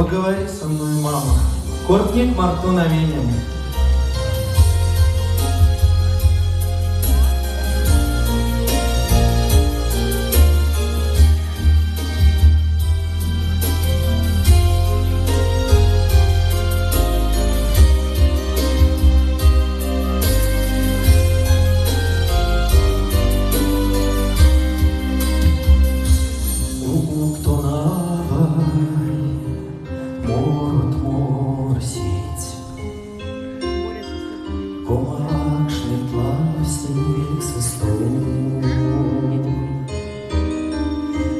Поговори со мной, мама, Кортник Мартон Авенин.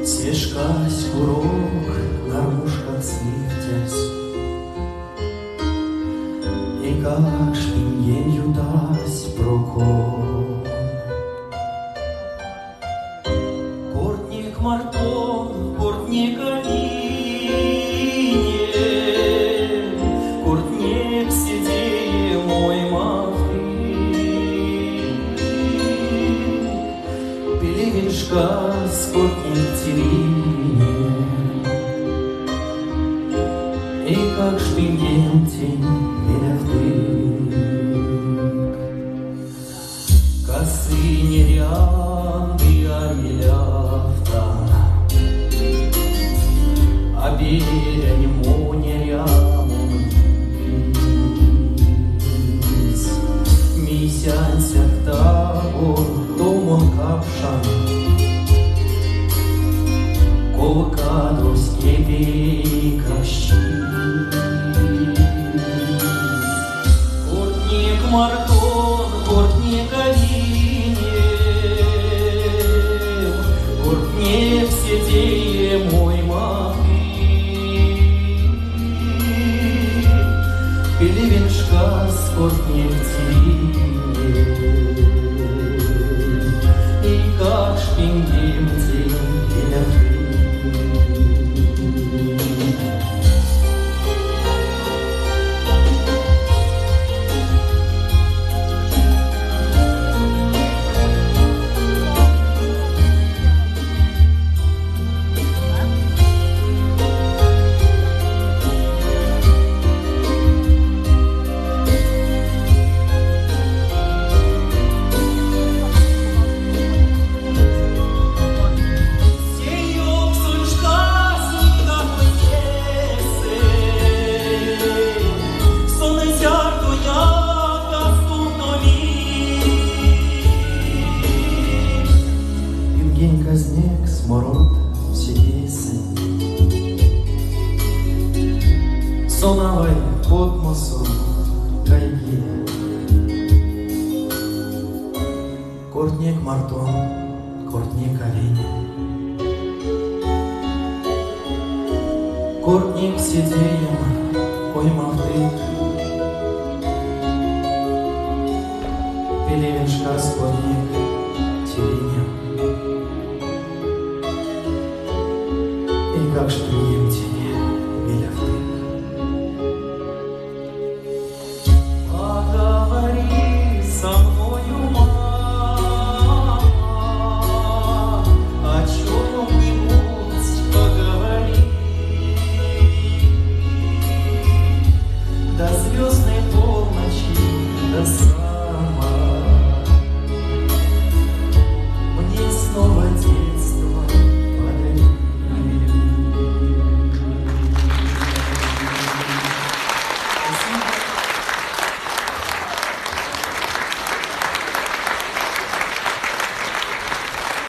Свежкась урок, гармошка цвітясь, і как шпінєю дасть прокол. Кортник Мартон, Кортник Авенин, Кортник сидее мой маврин. Пелевиншка с Кортник Терини, и как шпинген тень велявдык. Косы нерянды амелявта, а берень монерямуниз. Мисянсях того, томон капшан, колкадос кебекащи. Кортник Мартон, Кортник Авенин, Кортник сидее мой махин. Пелевиншка с Кортник Терини, и как шпинген тень велявдык. Снег, смород, все песни, соновой космосу тайги. Кортник Мартон, Кортник Авенин, Кортник сидеем, поймав ты. Пелевиншка с Кортник Терини, и как шпинген тени велявдык.